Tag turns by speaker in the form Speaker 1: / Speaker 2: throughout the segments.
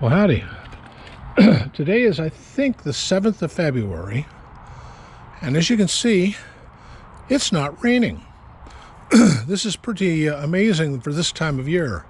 Speaker 1: Well, howdy. Today is, I think, the 7th of February, and as you can see, it's not raining. This is pretty amazing for this time of year,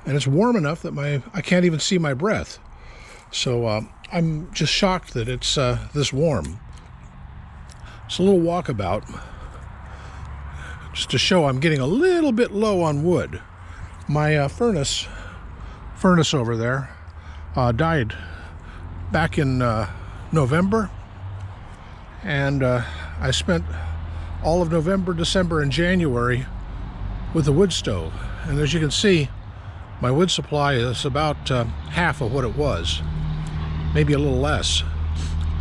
Speaker 1: and it's warm enough that I can't even see my breath. So I'm just shocked that it's this warm. It's a little walkabout, just to show I'm getting a little bit low on wood. My furnace over there died back in November, and I spent all of November, December, and January with the wood stove. And as you can see, my wood supply is about half of what it was, maybe a little less.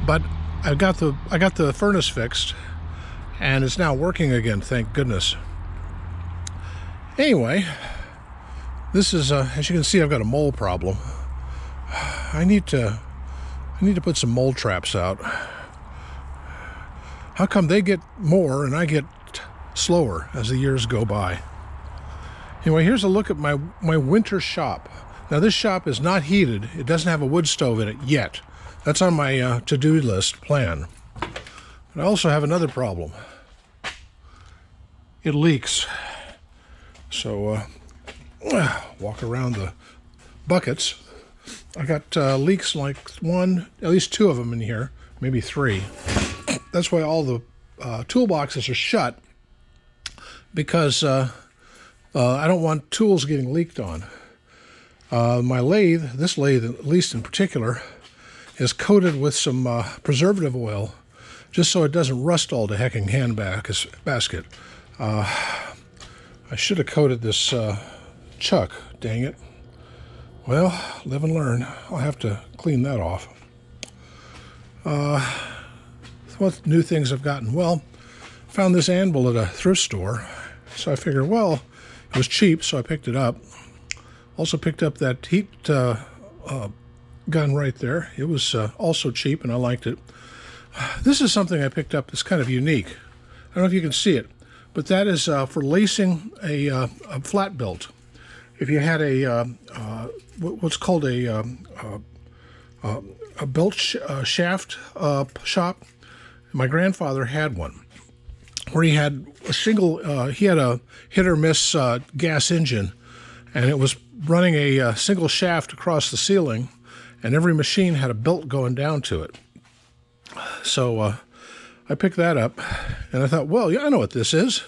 Speaker 1: But I got the furnace fixed, and it's now working again, thank goodness. Anyway, this is, as you can see, I've got a mole problem. I need to put some mole traps out. How come they get more and I get slower as the years go by? Anyway, here's a look at my winter shop. Now, this shop is not heated. It doesn't have a wood stove in it yet. That's on my to-do list plan. But I also have another problem. It leaks. So, walk around the buckets. I got leaks like at least two of them in here, maybe three. That's why all the toolboxes are shut, because I don't want tools getting leaked on. My lathe, this lathe at least in particular, is coated with some preservative oil, just so it doesn't rust all to hecking handbasket. I should have coated this chuck, dang it. Well, live and learn. I'll have to clean that off. What new things I've gotten? Well, found this anvil at a thrift store, so I figured, well, it was cheap, so I picked it up. Also picked up that heat gun right there. It was also cheap, and I liked it. This is something I picked up that's kind of unique. I don't know if you can see it, but that is for lacing a flat belt. If you had what's called a belt shaft shop, my grandfather had one where he had a hit or miss gas engine, and it was running a single shaft across the ceiling, and every machine had a belt going down to it. So I picked that up, and I thought, well, yeah, I know what this is.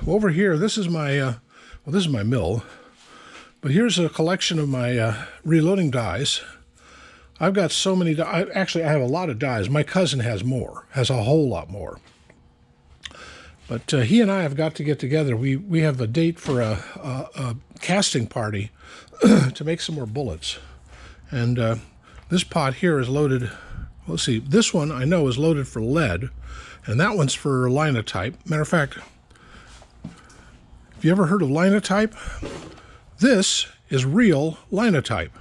Speaker 1: Well, over here, this is my mill, but here's a collection of my reloading dies. I've got so many actually, I have a lot of dies. My cousin has a whole lot more. But he and I have got to get together. We have a date for a casting party to make some more bullets. And this pot here is loaded. Let's see, this one I know is loaded for lead, and that one's for linotype. Matter of fact, have you ever heard of linotype? This is real linotype.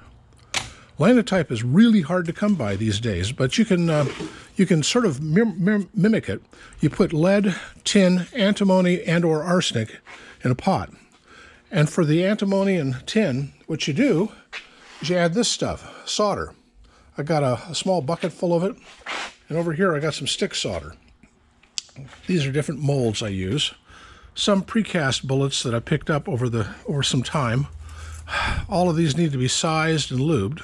Speaker 1: Linotype is really hard to come by these days, but you can sort of mimic it. You put lead, tin, antimony, and/or arsenic in a pot. And for the antimony and tin, what you do is you add this stuff, solder. I got a small bucket full of it, and over here I got some stick solder. These are different molds I use. Some precast bullets that I picked up over some time. All of these need to be sized and lubed,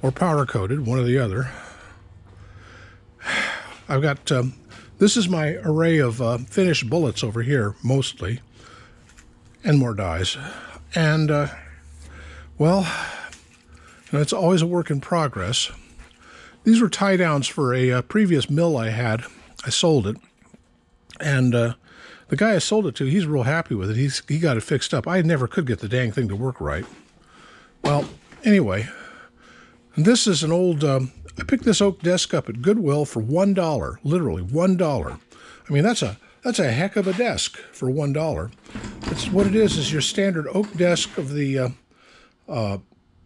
Speaker 1: or powder coated, one or the other. I've got, this is my array of finished bullets over here, mostly, and more dies. And, well, it's always a work in progress. These were tie downs for a previous mill I had. I sold it, and the guy I sold it to, he's real happy with it. He got it fixed up. I never could get the dang thing to work right. Well, anyway, this is an old, I picked this oak desk up at Goodwill for $1, literally $1. I mean, that's a heck of a desk for $1. It's what it is your standard oak desk of the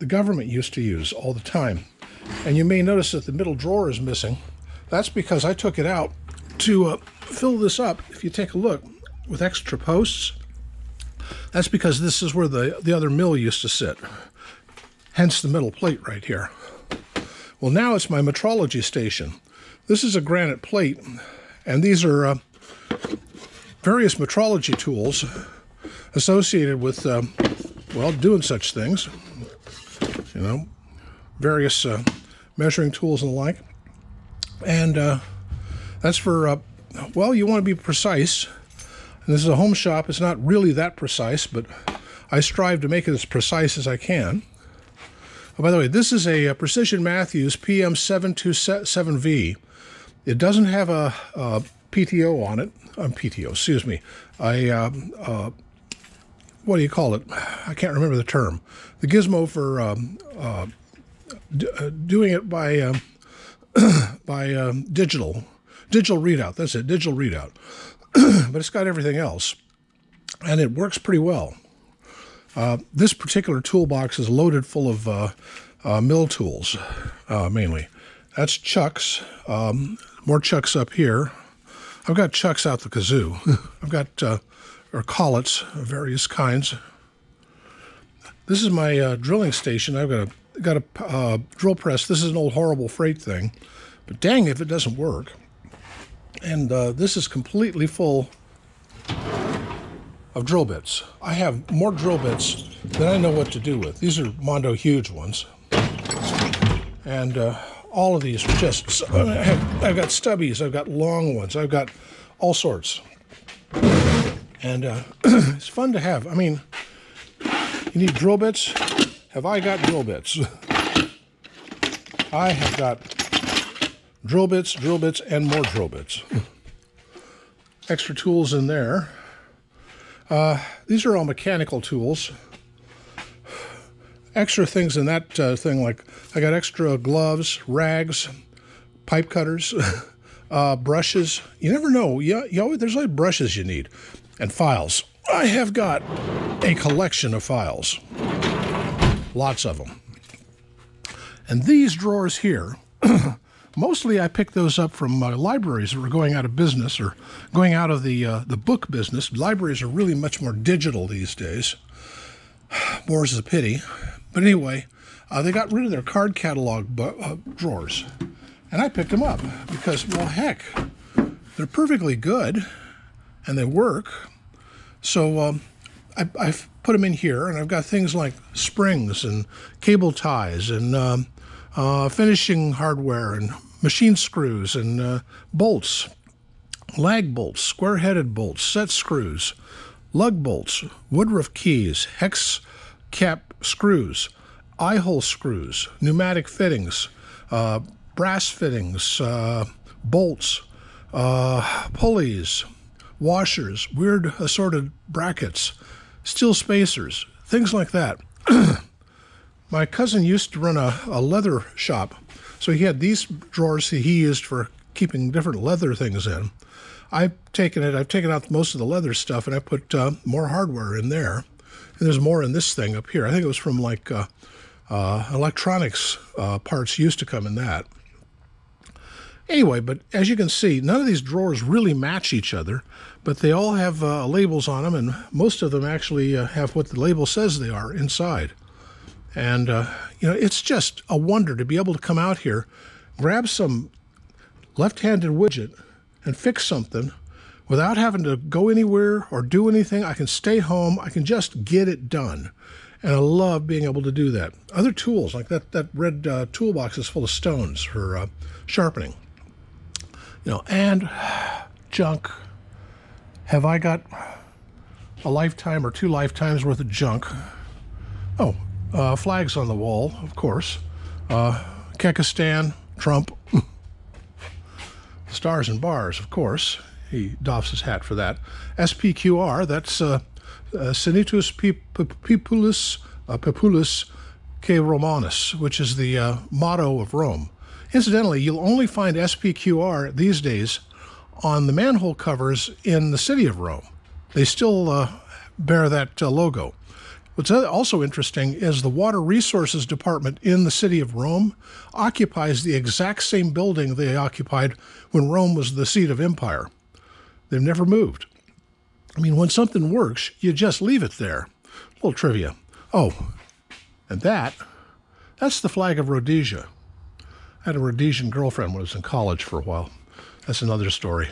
Speaker 1: government used to use all the time. And you may notice that the middle drawer is missing. That's because I took it out to fill this up. If you take a look, with extra posts, that's because this is where the other mill used to sit. hence the metal plate right here. Well, now it's my metrology station. This is a granite plate, and these are various metrology tools associated with, well, doing such things. You know, various measuring tools and the like. And that's for, well, you want to be precise. And this is a home shop. It's not really that precise, but I strive to make it as precise as I can. Oh, by the way, this is a Precision Matthews PM727V. It doesn't have a PTO on it. PTO, excuse me. What do you call it? I can't remember the term. The gizmo for doing it by digital readout. That's it, digital readout. But it's got everything else, and it works pretty well. This particular toolbox is loaded full of mill tools, mainly. That's chucks. More chucks up here. I've got chucks out the kazoo. I've got or collets of various kinds. This is my drilling station. I've got a drill press. This is an old horrible freight thing, but dang if it doesn't work. And this is completely full of drill bits. I have more drill bits than I know what to do with. These are Mondo huge ones. And all of these are just, I've got stubbies, I've got long ones, I've got all sorts. And it's fun to have. I mean, you need drill bits? Have I got drill bits? I have got drill bits, and more drill bits. Extra tools in there. These are all mechanical tools. Extra things in that thing, like I got extra gloves, rags, pipe cutters, brushes. You never know. There's like brushes you need. And files. I have got a collection of files. Lots of them. And these drawers here, mostly I picked those up from libraries that were going out of business or going out of the book business. Libraries are really much more digital these days. More is a pity. But anyway, they got rid of their card catalog drawers. And I picked them up because, well, heck, they're perfectly good and they work. So I've put them in here, and I've got things like springs and cable ties and finishing hardware and machine screws and bolts, lag bolts, square-headed bolts, set screws, lug bolts, Woodruff keys, hex cap screws, eye-hole screws, pneumatic fittings, brass fittings, bolts, pulleys, washers, weird assorted brackets, steel spacers, things like that. My cousin used to run a leather shop, so he had these drawers that he used for keeping different leather things in. I've taken out most of the leather stuff, and I put more hardware in there. And there's more in this thing up here. I think it was from like electronics parts used to come in that. Anyway, but as you can see, none of these drawers really match each other, but they all have labels on them, and most of them actually have what the label says they are inside. And, it's just a wonder to be able to come out here, grab some left-handed widget, and fix something without having to go anywhere or do anything. I can stay home. I can just get it done. And I love being able to do that. Other tools, like that red toolbox is full of stones for sharpening. And junk. Have I got a lifetime or 2 lifetimes worth of junk? Oh, flags on the wall, of course. Kekistan, Trump. Stars and bars, of course. He doffs his hat for that. SPQR, that's Senatus Populus que Romanus, which is the motto of Rome. Incidentally, you'll only find SPQR these days on the manhole covers in the city of Rome. They still bear that logo. What's also interesting is the Water Resources Department in the city of Rome occupies the exact same building they occupied when Rome was the seat of empire. They've never moved. I mean, when something works, you just leave it there. A little trivia. Oh, and that That's the flag of Rhodesia. I had a Rhodesian girlfriend when I was in college for a while. That's another story.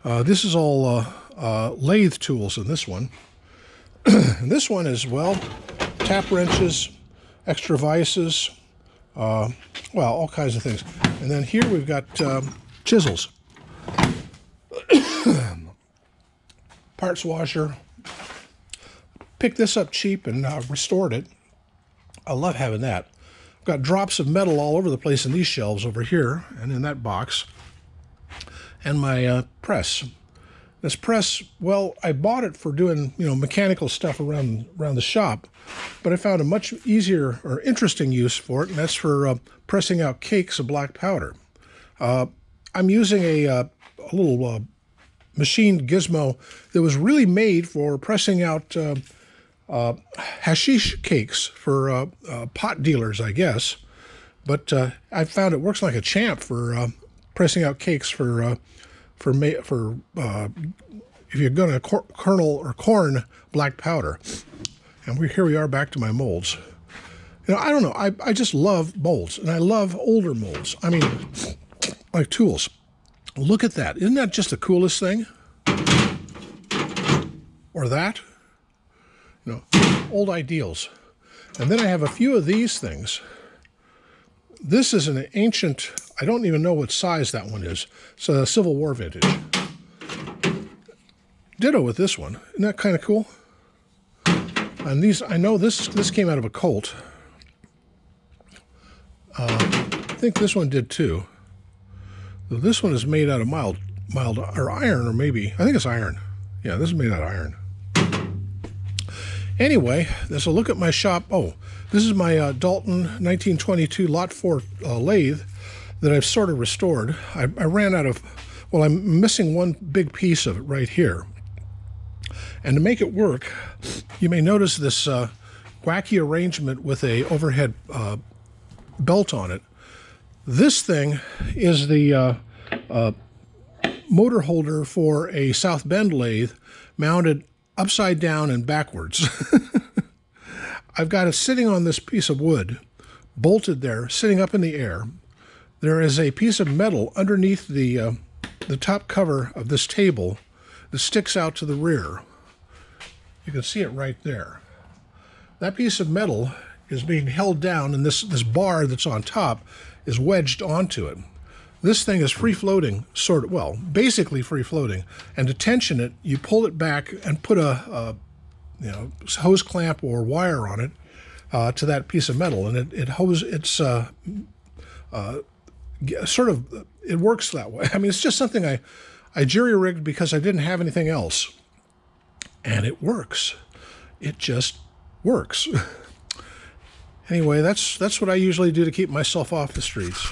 Speaker 1: This is all lathe tools in this one. And this one is, well, tap wrenches, extra vices, well, all kinds of things. And then here we've got chisels. Parts washer. Picked this up cheap and restored it. I love having that. I've got drops of metal all over the place in these shelves over here and in that box. And my press. This press, well, I bought it for doing, mechanical stuff around the shop, but I found a much easier or interesting use for it, and that's for pressing out cakes of black powder. I'm using a little machined gizmo that was really made for pressing out hashish cakes for pot dealers, I guess. But I found it works like a champ for pressing out cakes for if you're going to kernel or corn black powder. And here we are back to my molds. I don't know. I just love molds, and I love older molds. I mean, like tools. Look at that. Isn't that just the coolest thing? Or that? Old ideals. And then I have a few of these things. This is an ancient, I don't even know what size that one is. It's a Civil War vintage. Ditto with this one. Isn't that kind of cool? And these, I know this came out of a Colt. I think this one did too. This one is made out of mild or iron, or maybe, I think it's iron. Yeah, this is made out of iron. Anyway, there's a look at my shop. Oh, this is my Dalton 1922 Lot 4 lathe that I've sort of restored. I ran out of, well, I'm missing one big piece of it right here. And to make it work, you may notice this wacky arrangement with a overhead belt on it. This thing is the motor holder for a South Bend lathe mounted upside down and backwards. I've got it sitting on this piece of wood, bolted there, sitting up in the air. There is a piece of metal underneath the top cover of this table that sticks out to the rear. You can see it right there. That piece of metal is being held down, and this bar that's on top is wedged onto it. This thing is free-floating, basically free-floating. And to tension it, you pull it back and put a hose clamp or wire on it to that piece of metal, and it works that way. I mean, it's just something I jury-rigged because I didn't have anything else. And it works. It just works. Anyway, that's what I usually do to keep myself off the streets.